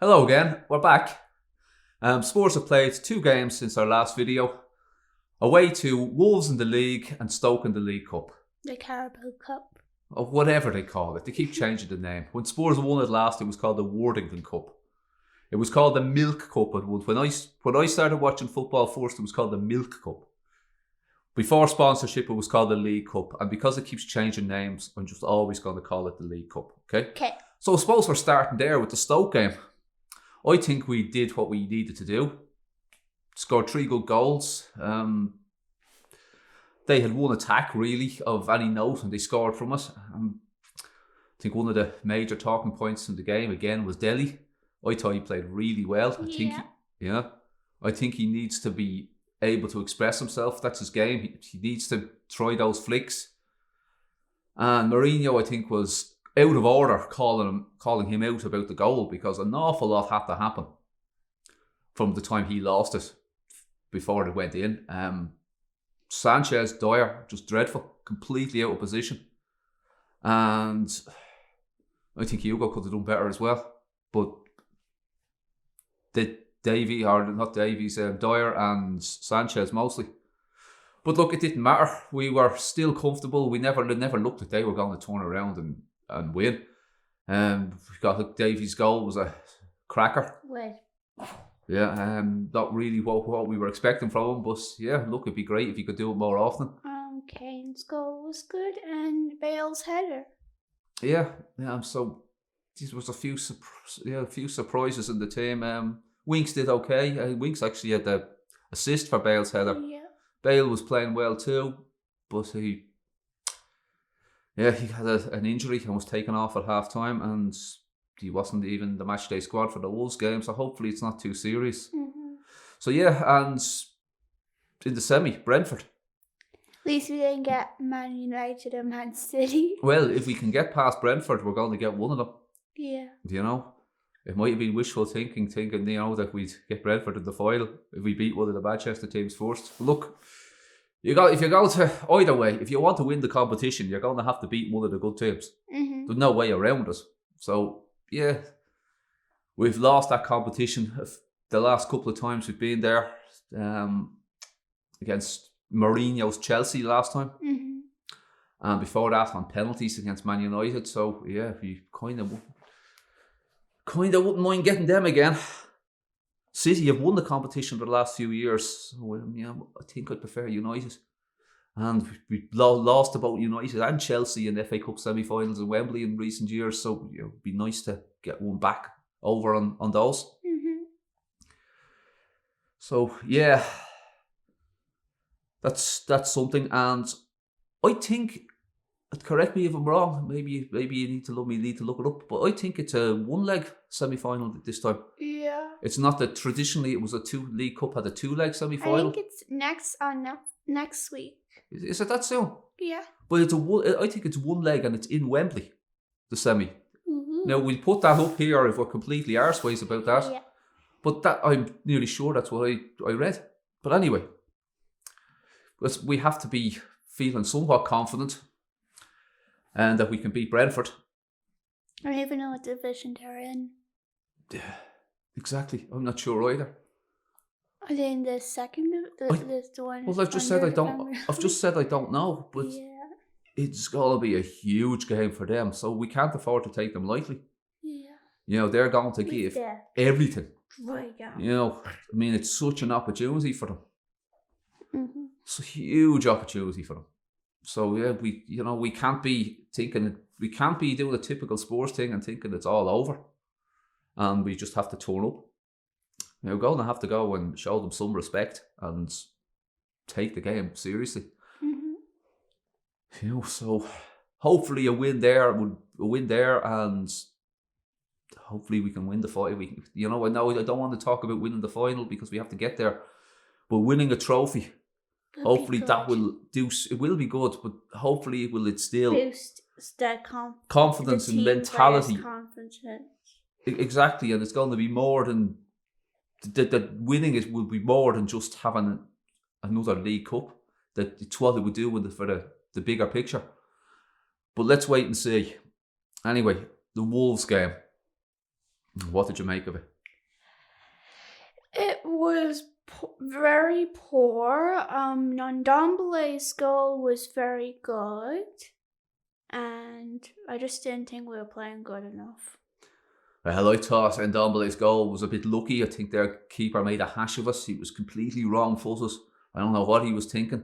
Hello again, we're back. Spurs have played 2 games since our last video. Away to Wolves in the league and Stoke in the League Cup. The Carabao Cup. Or whatever they call it. They keep changing the name. When Spurs won it last, it was called the Worthington Cup. It was called the Milk Cup at once. When I started watching football first, it was called the Milk Cup. Before sponsorship, it was called the League Cup. And because it keeps changing names, I'm just always going to call it the League Cup. Okay? So I suppose we're starting there with the Stoke game. I think we did what we needed to do. Scored 3 good goals. They had one attack, really, of any note, and they scored from it. I think one of the major talking points in the game, again, was Dele. I thought he played really well. I think he needs to be able to express himself. That's his game. He needs to try those flicks. And Mourinho, I think, was out of order calling him out about the goal, because an awful lot had to happen from the time he lost it before it went in. Sanchez, Dyer, just dreadful, completely out of position. And I think Hugo could have done better as well. But Dyer and Sanchez mostly. But look, it didn't matter. We were still comfortable. We never looked like they were going to turn around and win. We got Davies' goal was a cracker. Wait. Yeah, not really what we were expecting from him, but yeah, look, it'd be great if he could do it more often. Kane's goal was good, and Bale's header. Yeah. So there was a few surprises in the team. Winks did okay. Winks actually had the assist for Bale's header. Yeah. Bale was playing well too, but he had an injury and was taken off at half time, and he wasn't even the matchday squad for the Wolves game, so hopefully it's not too serious. Mm-hmm. So yeah, and in the semi, Brentford. At least we didn't get Man United or Man City. Well, if we can get past Brentford, we're going to get one of them. Yeah. It might have been wishful thinking that we'd get Brentford in the final if we beat one of the Manchester teams first. But look, if you go to either way, if you want to win the competition, you're going to have to beat one of the good teams. Mm-hmm. There's no way around it. So yeah, we've lost that competition the last couple of times we've been there, against Mourinho's Chelsea last time, and before that on penalties against Man United. So yeah, we kind of wouldn't mind getting them again. City have won the competition for the last few years, so I think I'd prefer United. And we lost about United and Chelsea in the FA Cup semi-finals in Wembley in recent years, so it'd be nice to get one back over on those. Mm-hmm. So yeah, that's something. And I think, correct me if I'm wrong, maybe you need to look it up, but I think it's a 1-leg semi-final this time. Yeah. It's not that traditionally it was a 2 League Cup had a 2-leg semi-final. I think it's next week. Is it that soon? Yeah. But I think it's 1 leg and it's in Wembley, the semi. Mm-hmm. Now we'll put that up here if we're completely arseways about that. Yeah. But that I'm nearly sure that's what I read. But anyway, we have to be feeling somewhat confident and that we can beat Brentford. I don't even know what division they're in. Yeah, exactly. I'm not sure either. Are they in the second? The one. Well, I've just said I don't. I've just said I don't know, but it's gonna be a huge game for them. So we can't afford to take them lightly. Yeah. They're going to give everything. Right. Yeah. I mean, it's such an opportunity for them. Mm-hmm. It's a huge opportunity for them. So yeah, we can't be doing a typical sports thing and thinking it's all over, and we just have to turn up. We're going to have to go and show them some respect and take the game seriously. Mm-hmm. So hopefully a win there, and hopefully we can win the final. I know I don't want to talk about winning the final because we have to get there, but winning a trophy, hopefully that will do. It will be good, but hopefully it will instill boost that confidence and mentality. Exactly, and it's going to be more than. That winning will be more than just having another League Cup. That it's what it would do for the bigger picture. But let's wait and see. Anyway, the Wolves game. What did you make of it? It was very poor. Nondombele's goal was very good, and I just didn't think we were playing good enough. Well, I thought Ndombele's goal was a bit lucky. I think their keeper made a hash of us. He was completely wrong-footed. I don't know what he was thinking.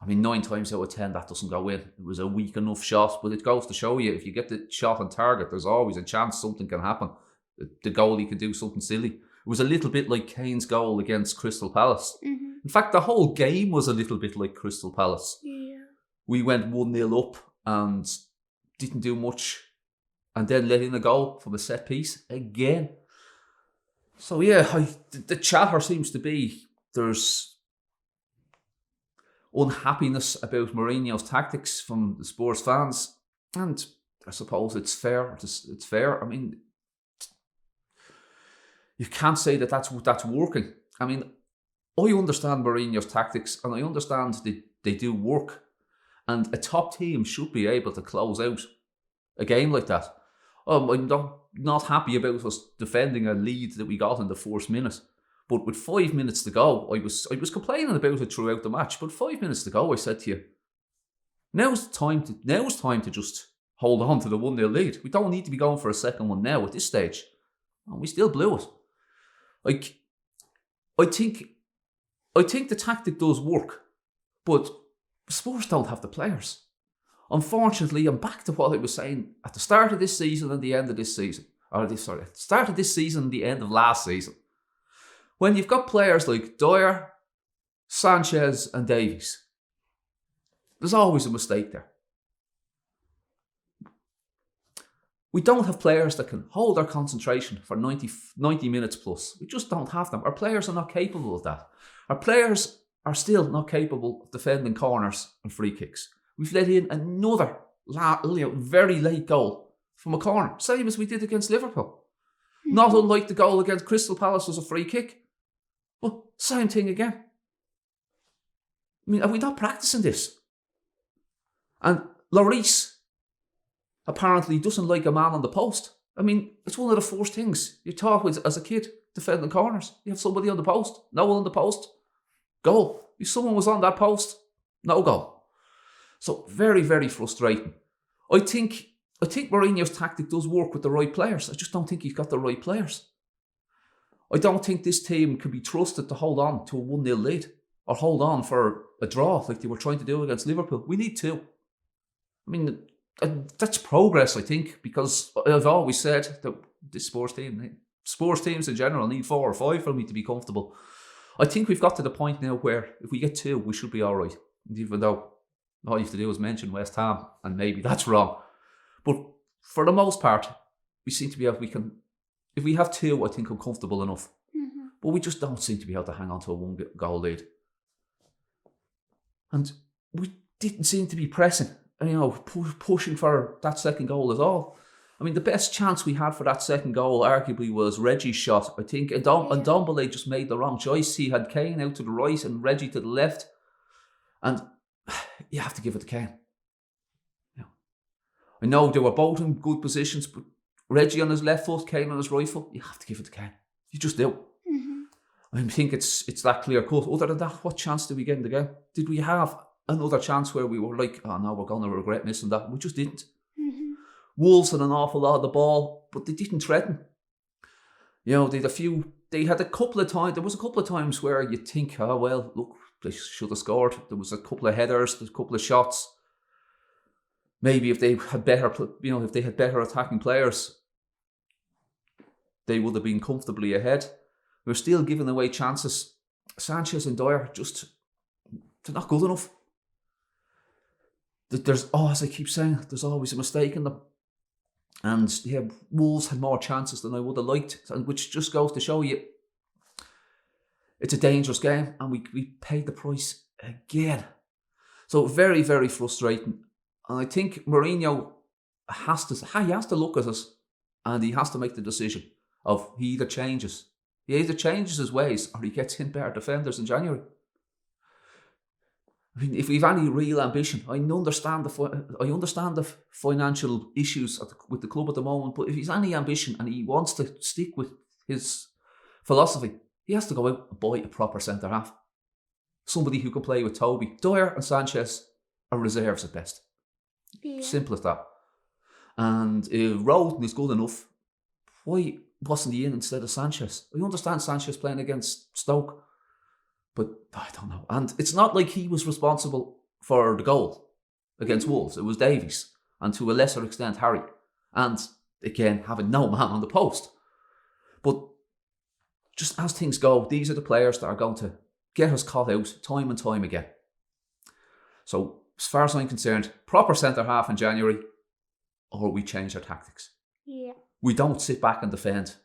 I mean, 9 times out of 10, that doesn't go in. It was a weak enough shot, but it goes to show you, if you get the shot on target, there's always a chance something can happen. The goalie can do something silly. It was a little bit like Kane's goal against Crystal Palace. Mm-hmm. In fact, the whole game was a little bit like Crystal Palace. Yeah. We went 1-0 up and didn't do much, and then let in a goal from a set piece again. So yeah, the chatter seems to be there's unhappiness about Mourinho's tactics from the Spurs fans, and I suppose it's fair. It's fair. I mean, you can't say that that's working. I mean, I understand Mourinho's tactics, and I understand they do work, and a top team should be able to close out a game like that. I'm not happy about us defending a lead that we got in the first minute. But with 5 minutes to go, I was complaining about it throughout the match. But 5 minutes to go, I said to you, now's time to just hold on to the 1-0 lead. We don't need to be going for a second one now at this stage. And we still blew it. Like, I think the tactic does work, but Spurs don't have the players. Unfortunately, I'm back to what I was saying at the start of this season and the end of this season. At the start of this season and the end of last season. When you've got players like Dyer, Sanchez and Davies, there's always a mistake there. We don't have players that can hold their concentration for 90 minutes plus. We just don't have them. Our players are not capable of that. Our players are still not capable of defending corners and free kicks. We've let in another very late goal from a corner, same as we did against Liverpool. Not unlike the goal against Crystal Palace was a free kick. Well, same thing again. I mean, are we not practicing this? And Lloris apparently doesn't like a man on the post. I mean, it's one of the first things you taught with as a kid, defending corners. You have somebody on the post, no one on the post, goal. If someone was on that post, no goal. So very, very frustrating. I think Mourinho's tactic does work with the right players. I just don't think he's got the right players. I don't think this team can be trusted to hold on to a 1-0 lead or hold on for a draw like they were trying to do against Liverpool. We need 2. I mean, that's progress, I think, because I've always said that this sports teams in general need 4 or 5 for me to be comfortable. I think we've got to the point now where if we get 2, we should be all right. Even though all you have to do is mention West Ham, and maybe that's wrong. But for the most part, we seem to be able, if we have 2, I think I'm comfortable enough. Mm-hmm. But we just don't seem to be able to hang on to a 1-goal lead. And we didn't seem to be pressing, pushing for that second goal at all. I mean, the best chance we had for that second goal arguably was Reggie's shot, I think. And Ndombele just made the wrong choice. He had Kane out to the right and Reggie to the left. And you have to give it to Kane. I know they were both in good positions, but Reggie on his left foot, Kane on his right foot, you have to give it to Kane. You just do. Mm-hmm. I think it's that clear cut. Other than that, what chance did we get in the game? Did we have another chance where we were like, oh no, we're going to regret missing that? We just didn't. Mm-hmm. Wolves had an awful lot of the ball, but they didn't threaten. They had a couple of times, there was a couple of times where you think, oh well, look, they should have scored. There was a couple of headers, there's a couple of shots. Maybe if they had better attacking players, they would have been comfortably ahead. We're still giving away chances. Sanchez and Dyer they're not good enough. As I keep saying, there's always a mistake in them. And Wolves had more chances than I would have liked, which just goes to show you it's a dangerous game, and we paid the price again. So very, very frustrating. And I think Mourinho has to look at us, and he has to make the decision of he either changes his ways or he gets in better defenders in January. I mean, if we've any real ambition, I understand the financial issues with the club at the moment, but if he's any ambition and he wants to stick with his philosophy, he has to go out and buy a proper centre-half. Somebody who can play with Toby. Dyer and Sanchez are reserves at best. Yeah. Simple as that. And if Roden is good enough, why wasn't he in instead of Sanchez? I understand Sanchez playing against Stoke, but I don't know. And it's not like he was responsible for the goal against Wolves. It was Davies, and to a lesser extent Harry. And again, having no man on the post. But just as things go, these are the players that are going to get us caught out time and time again. So, as far as I'm concerned, proper centre-half in January, or we change our tactics. Yeah. We don't sit back and defend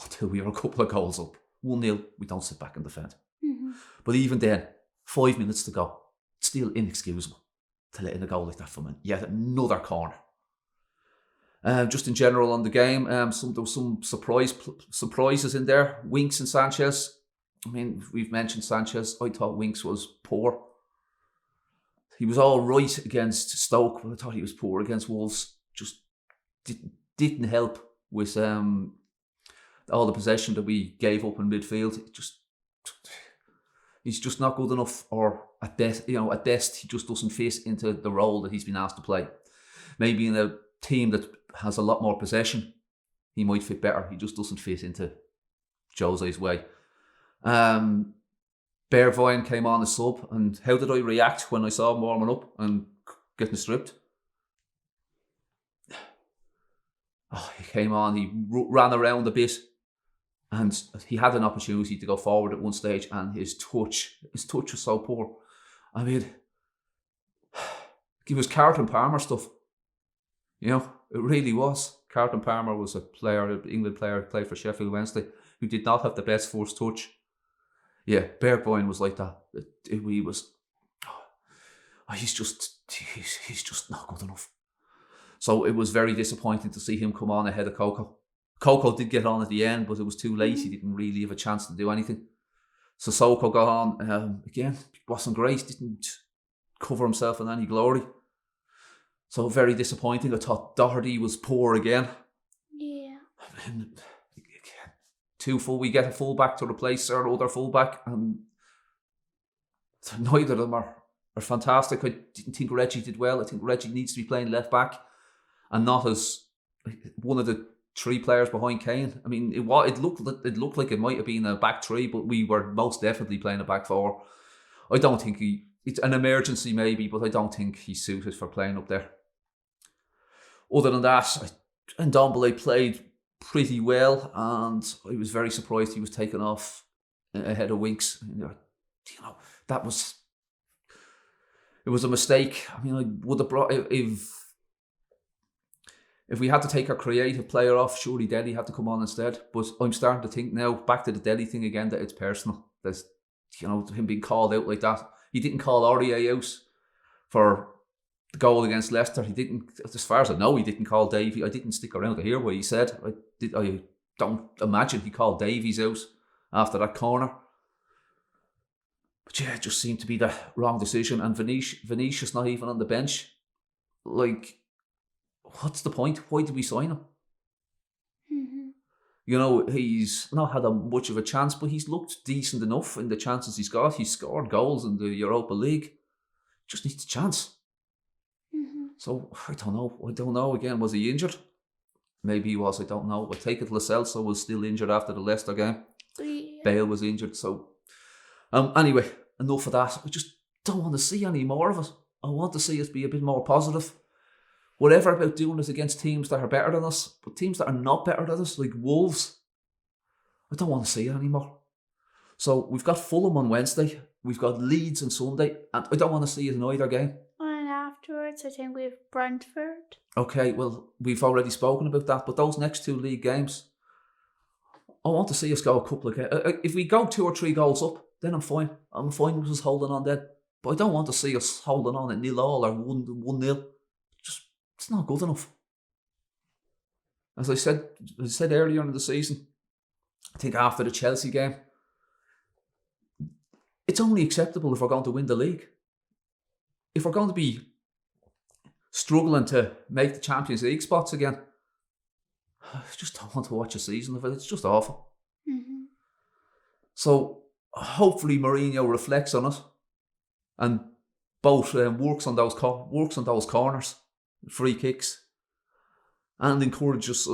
until we are a couple of goals up. 1-0, we don't sit back and defend. Mm-hmm. But even then, 5 minutes to go. It's still inexcusable to let in a goal like that from yet another corner. Just in general on the game, there was some surprises in there. Winks and Sanchez. I mean, we've mentioned Sanchez. I thought Winks was poor. He was all right against Stoke, but I thought he was poor against Wolves. Just didn't help with all the possession that we gave up in midfield. He's just not good enough, or at best he just doesn't fit into the role that he's been asked to play. Maybe in a team that has a lot more possession, he might fit better. He just doesn't fit into Jose's way. Bergwijn came on as sub, and how did I react when I saw him warming up and getting stripped? He came on, he ran around a bit, and he had an opportunity to go forward at one stage, and his touch was so poor. I mean, it was Carlton Palmer stuff. You know, it really was. Carlton Palmer was an England player who played for Sheffield Wednesday, who did not have the best first touch. Yeah, Bergwijn was like that. He's just not good enough. So it was very disappointing to see him come on ahead of Coco. Coco did get on at the end, but it was too late. He didn't really have a chance to do anything. Sissoko got on again. Wasn't great. Didn't cover himself in any glory. So very disappointing. I thought Doherty was poor again. Yeah. We get a fullback to replace our other fullback, and neither of them are fantastic. I didn't think Reggie did well. I think Reggie needs to be playing left back and not as one of the three players behind Kane. I mean, it looked like it might have been a back three, but we were most definitely playing a back four. I don't think it's an emergency maybe, but I don't think he's suited for playing up there. Other than that, Ndombele played pretty well, and I was very surprised he was taken off ahead of Winks. It was a mistake. I mean, I would have brought if we had to take our creative player off, surely Dele had to come on instead. But I'm starting to think now, back to the Dele thing again, that it's personal. There's him being called out like that. He didn't call Aurier out for the goal against Leicester. He didn't, as far as I know, he didn't call Davy. I didn't stick around to hear what he said. I don't imagine he called Davies out after that corner. But yeah, it just seemed to be the wrong decision. And Vinicius not even on the bench. Like, what's the point? Why did we sign him? Mm-hmm. He's not had much of a chance, but he's looked decent enough in the chances he's got. He's scored goals in the Europa League. Just needs a chance. Mm-hmm. So, I don't know. Again, was he injured? Maybe he was, I don't know. I take it Lo Celso was still injured after the Leicester game. Yeah. Bale was injured, so... Anyway, enough of that. I just don't want to see any more of it. I want to see us be a bit more positive. Whatever about doing it against teams that are better than us, but teams that are not better than us, like Wolves, I don't want to see it anymore. So we've got Fulham on Wednesday, we've got Leeds on Sunday, and I don't want to see it in either game. And afterwards, I think we have Brentford. Okay, well, we've already spoken about that, but those next two league games, I want to see us go a couple of games. If we go 2 or 3 goals up, then I'm fine. I'm fine with us holding on then. But I don't want to see us holding on at 0-0 or 1-0. It's not good enough. As I said earlier in the season, I think after the Chelsea game, it's only acceptable if we're going to win the league. If we're going to be struggling to make the Champions League spots again, I just don't want to watch a season of it. It's just awful. Mm-hmm. So hopefully Mourinho reflects on it and both works on those corners, free kicks, and encourages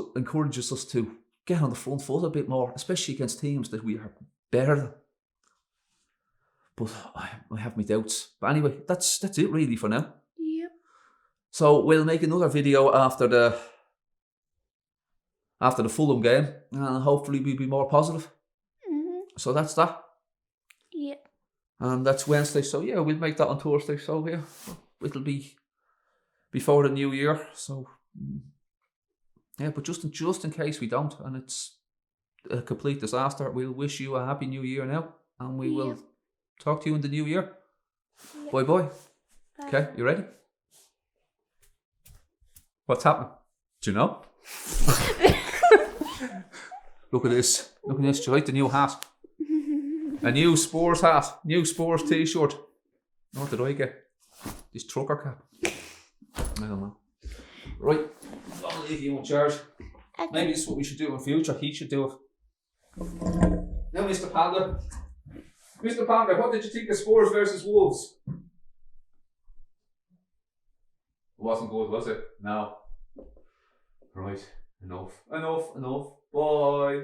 us to get on the front foot a bit more, especially against teams that we are better than. But I have my doubts. But anyway, that's it really for now. Yep. So we'll make another video after the Fulham game, and hopefully we'll be more positive. So that's that. Yep. And that's Wednesday. So yeah, we'll make that on Thursday. So yeah, it'll be before the new year. So yeah, but just in case we don't, and it's a complete disaster, we'll wish you a happy new year now, and we will talk to you in the new year. Yep. Bye bye. Okay, you ready? What's happening? Do you know? Look at this. Do you like the new hat? A new Spurs hat. New Spurs t-shirt. What did I get? This trucker cap. I don't know. Right. I'll leave you in charge. Okay. Maybe this is what we should do in future. He should do it. Now, Mr. Panda. Mr. Panda, what did you think of Spurs versus Wolves? It wasn't good, was it? No. Right. Enough. Bye.